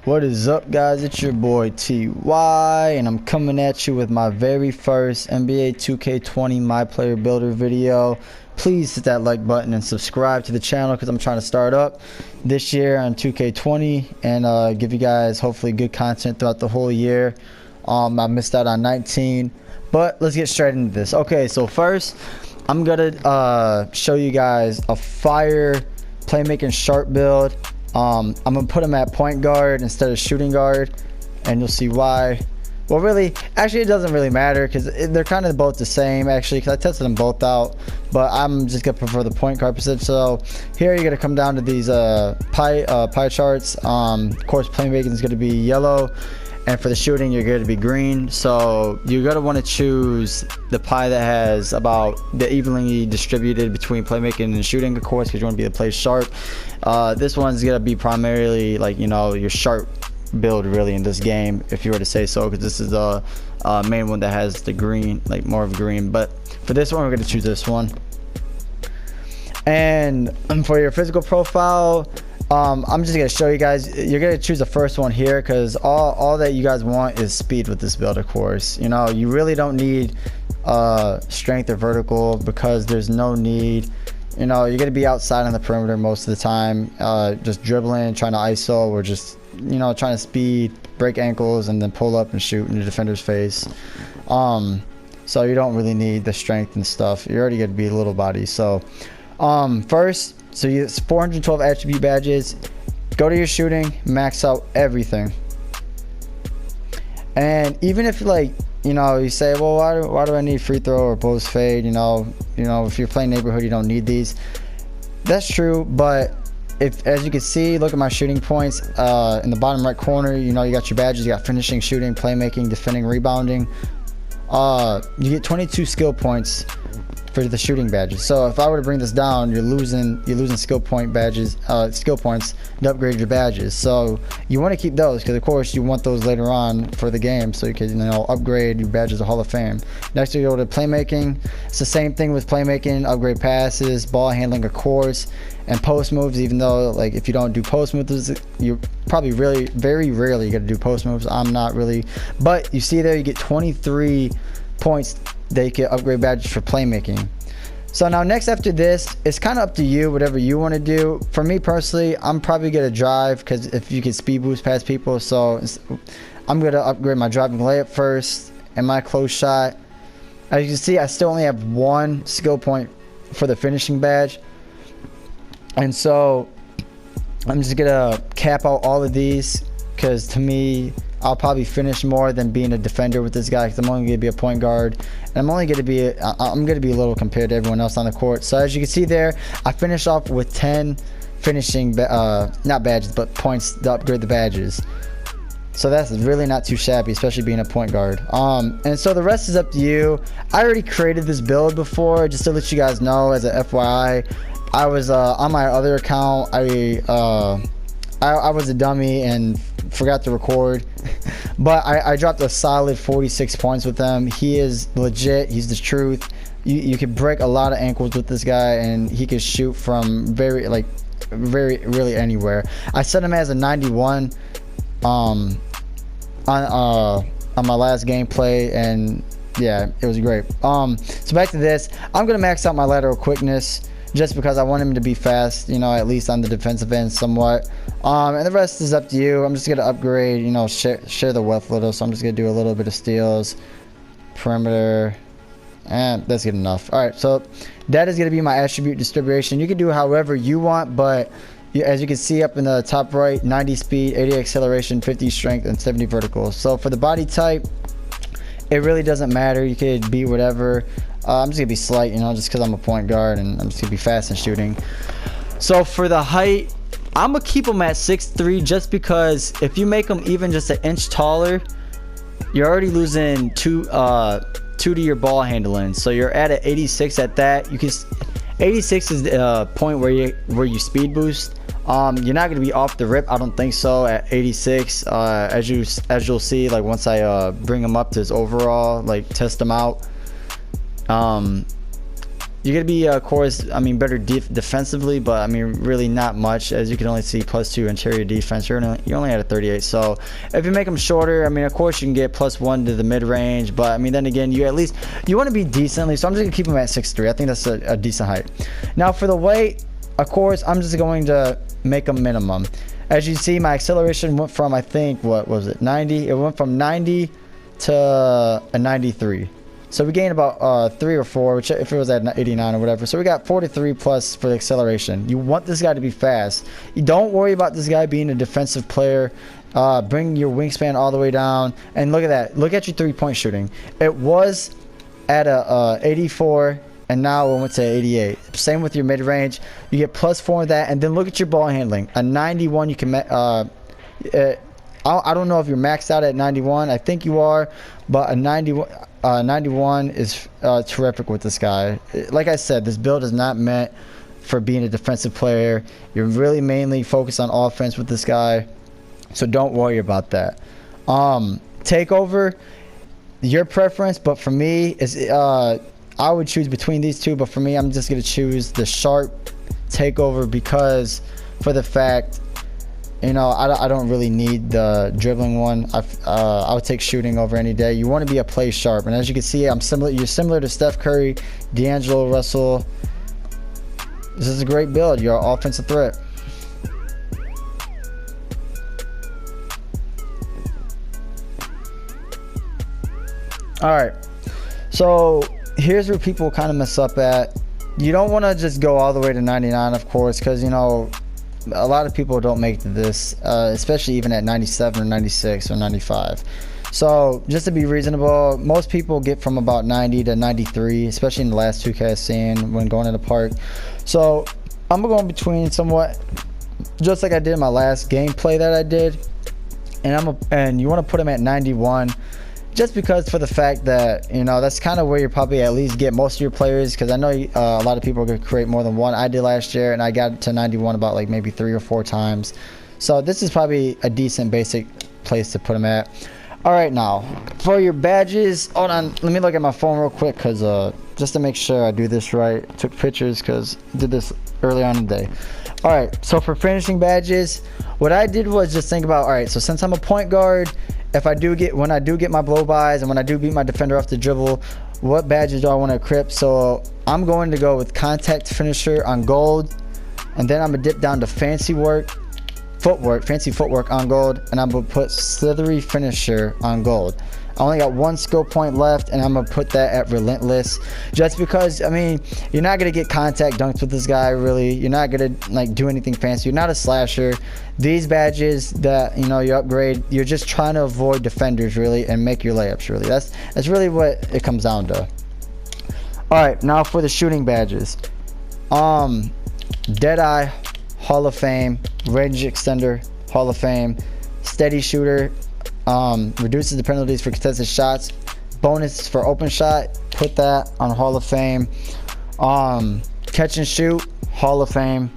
What is up, guys? It's your boy TY, and I'm coming at you with my very first NBA 2K20 My Player Builder video. Please hit that like button and subscribe to the channel because I'm trying to start up this year on 2K20 and give you guys hopefully good content throughout the whole year. I missed out on 19, but let's get straight into this. Okay, so first I'm gonna show you guys a fire playmaking sharp build. I'm gonna put him at point guard instead of shooting guard, and you'll see why. Well, really, actually it doesn't really matter because they're kind of both the same actually, because I tested them both out, but I'm just gonna prefer the point guard position. So here you're gonna come down to these pie charts. Of course, playmaking is gonna be yellow, and for the shooting you're going to be green. So you're going to want to choose the pie that has about the evenly distributed between playmaking and shooting, of course, because you want to be the play sharp. This one's going to be primarily, like, you know, your sharp build really in this game, if you were to say so, because this is the main one that has the green, like more of green. But for this one we're going to choose this one. And for your physical profile, I'm just gonna show you guys. You're gonna choose the first one here because all that you guys want is speed with this build. Of course, you know, you really don't need strength or vertical because there's no need. You know, you're gonna be outside on the perimeter most of the time, just dribbling, trying to ISO, or just, you know, trying to speed, break ankles, and then pull up and shoot in the defender's face. So you don't really need the strength and stuff. You're already gonna be a little body. So first, so it's 412 attribute badges. Go to your shooting, max out everything. And even if, like, you know, you say, well, why do I need free throw or post fade? You know, if you're playing neighborhood, you don't need these. That's true, but if, as you can see, look at my shooting points in the bottom right corner. You know, you got your badges. You got finishing, shooting, playmaking, defending, rebounding. You get 22 skill points for the shooting badges. So if I were to bring this down, you're losing skill point badges, skill points to upgrade your badges. So you want to keep those because of course you want those later on for the game, so you can, you know, upgrade your badges to Hall of Fame. Next we go to playmaking. It's the same thing with playmaking. Upgrade passes, ball handling, of course, and post moves. Even though, like, if you don't do post moves, you're probably really very rarely gonna do post moves. I'm not really, but you see there you get 23 points. They can upgrade badges for playmaking. So now next after this, it's kind of up to you, whatever you want to do. For me personally, I'm probably gonna drive because if you can speed boost past people, so I'm gonna upgrade my driving layup first and my close shot. As you can see, I still only have one skill point for the finishing badge, and so I'm just gonna cap out all of these because to me, I'll probably finish more than being a defender with this guy because I'm only going to be a point guard, and I'm going to be a little compared to everyone else on the court. So as you can see there, I finished off with 10 finishing not badges but points to upgrade the badges. So that's really not too shabby, especially being a point guard. And so the rest is up to you. I already created this build before, just to let you guys know as a FYI. I was on my other account. I was a dummy and forgot to record, but I dropped a solid 46 points with him. He is legit. He's the truth. You can break a lot of ankles with this guy, and he can shoot from really anywhere. I set him as a 91 on my last gameplay, and yeah, it was great. So back to this, I'm gonna max out my lateral quickness just because I want him to be fast, you know, at least on the defensive end somewhat. And the rest is up to you. I'm just gonna upgrade, you know, share the wealth a little. So I'm just gonna do a little bit of steals, perimeter, and that's good enough. All right, so that is gonna be my attribute distribution. You can do however you want, but as you can see up in the top right, 90 speed, 80 acceleration, 50 strength, and 70 vertical. So for the body type, it really doesn't matter. You could be whatever. I'm just gonna be slight, you know, just because I'm a point guard, and I'm just gonna be fast in shooting. So for the height, I'm gonna keep him at 6'3", just because if you make him even just an inch taller, you're already losing two to your ball handling. So you're at an 86 at that. 86 is the point where you speed boost. You're not gonna be off the rip, I don't think so, at 86. As you'll see, like, once I bring him up to his overall, like, test him out. You're gonna be, of course, I mean, better defensively, but I mean, really not much. As you can only see, +2 interior defense. You're only at a 38. So if you make them shorter, I mean, of course, you can get +1 to the mid range. But I mean, then again, you want to be decently. So I'm just gonna keep them at 6'3". I think that's a decent height. Now for the weight, of course, I'm just going to make a minimum. As you see, my acceleration went from, I think, what was it, 90? It went from 90 to a 93. So we gained about 3 or 4, which if it was at 89 or whatever. So we got 43 plus for the acceleration. You want this guy to be fast. You don't worry about this guy being a defensive player. Bring your wingspan all the way down. And look at that. Look at your three-point shooting. It was at a 84, and now it went to 88. Same with your mid-range. You get +4 in that. And then look at your ball handling. A 91, you can... I don't know if you're maxed out at 91. I think you are, but a 91 is terrific with this guy. Like I said, this build is not meant for being a defensive player. You're really mainly focused on offense with this guy, so don't worry about that. Takeover, your preference, but for me, is I would choose between these two, but for me, I'm just going to choose the sharp takeover because for the fact, you know, I don't really need the dribbling one. I would take shooting over any day. You want to be a play sharp, and as you can see, you're similar to Steph Curry, D'Angelo Russell. This is a great build. You're an offensive threat. All right, so here's where people kind of mess up at. You don't want to just go all the way to 99, of course, because, you know, a lot of people don't make this, especially even at 97 or 96 or 95. So just to be reasonable, most people get from about 90 to 93, especially in the last 2K I've seen when going in the park. So I'm going between somewhat, just like I did in my last gameplay that I did, and you want to put them at 91. Just because for the fact that, you know, that's kind of where you probably at least get most of your players, because I know a lot of people are going to create more than one. I did last year, and I got to 91 about like maybe 3 or 4 times. So this is probably a decent basic place to put them at. All right, now for your badges, hold on, let me look at my phone real quick, because just to make sure I do this right. I took pictures because I did this early on in the day. All right, so for finishing badges, what I did was just think about, all right, so since I'm a point guard, when I do get my blow-bys and when I do beat my defender off the dribble, what badges do I want to equip? So I'm going to go with contact finisher on gold, and then I'm gonna dip down to fancy footwork on gold, and I'm gonna put slithery finisher on gold. I only got 1 skill point left, and I'm gonna put that at relentless, just because, I mean, you're not gonna get contact dunks with this guy, really. You're not gonna like do anything fancy. You're not a slasher. These badges that, you know, you upgrade, you're just trying to avoid defenders, really, and make your layups, really. That's really what it comes down to. All right, now for the shooting badges. Deadeye, Hall of Fame. Range extender, Hall of Fame. Steady shooter, reduces the penalties for contested shots. Bonus for open shot, put that on Hall of Fame. Catch and shoot, Hall of Fame.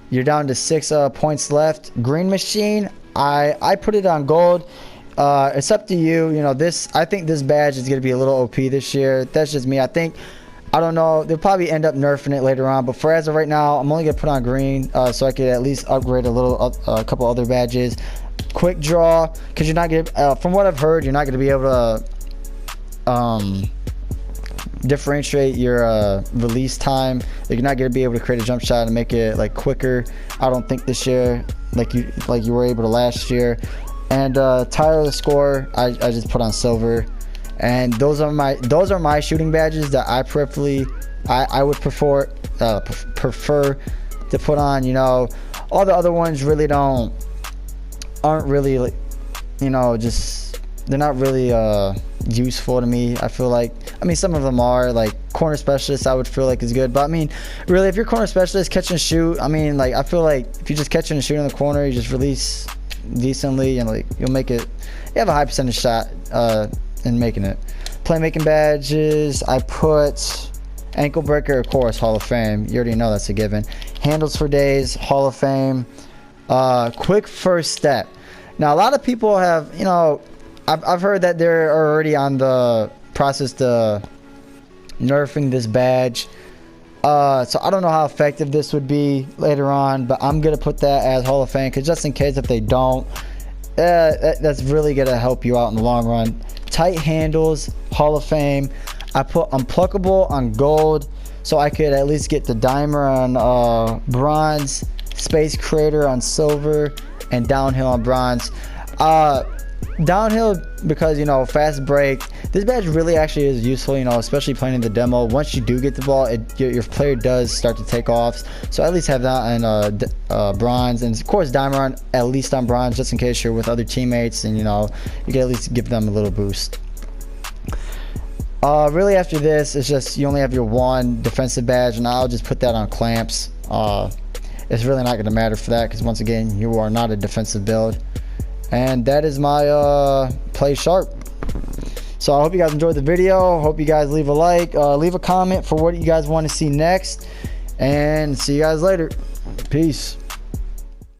You're down to 6 points left. Green machine, I put it on gold. It's up to you. You know, I think this badge is going to be a little OP this year. That's just me. I don't know, they'll probably end up nerfing it later on, but for as of right now, I'm only going to put on green, so I could at least upgrade a couple other badges. Quick draw, because you're not going to, from what I've heard, you're not going to be able to differentiate your release time. You're not going to be able to create a jump shot and make it like quicker, I don't think, this year, like you were able to last year. And Tyler score, I just put on silver. And those are my shooting badges that I would prefer to put on. You know, all the other ones really aren't really, like, you know, just, they're not really useful to me. I feel like, I mean, some of them are, like corner specialist, I would feel like is good, but I mean, really, if you're corner specialist, catch and shoot, I mean, like, I feel like if you just catch and shoot in the corner, you just release decently, and like you'll make it, you have a high percentage shot in making it. Playmaking badges, I put ankle breaker, of course, Hall of Fame. You already know that's a given. Handles for days, Hall of Fame. Quick first step. Now a lot of people have, you know, I've heard that they're already on the process to nerfing this badge. So I don't know how effective this would be later on, but I'm gonna put that as Hall of Fame, because just in case if they don't, that's really gonna help you out in the long run. Tight handles, Hall of Fame. I put Unpluckable on gold, so I could at least get the Dimer on bronze, Space Creator on silver, and Downhill on bronze. Downhill, because, you know, fast break, this badge really actually is useful, you know, especially playing in the demo. Once you do get the ball, your player does start to take off, so at least have that on bronze, and of course Dimer on at least on bronze, just in case you're with other teammates, and you know, you can at least give them a little boost. Really after this, it's just you only have your one defensive badge, and I'll just put that on clamps. It's really not going to matter for that, because once again, you are not a defensive build. And that is my play sharp. So I hope you guys enjoyed the video. Hope you guys leave a like, leave a comment for what you guys want to see next, and see you guys later. Peace.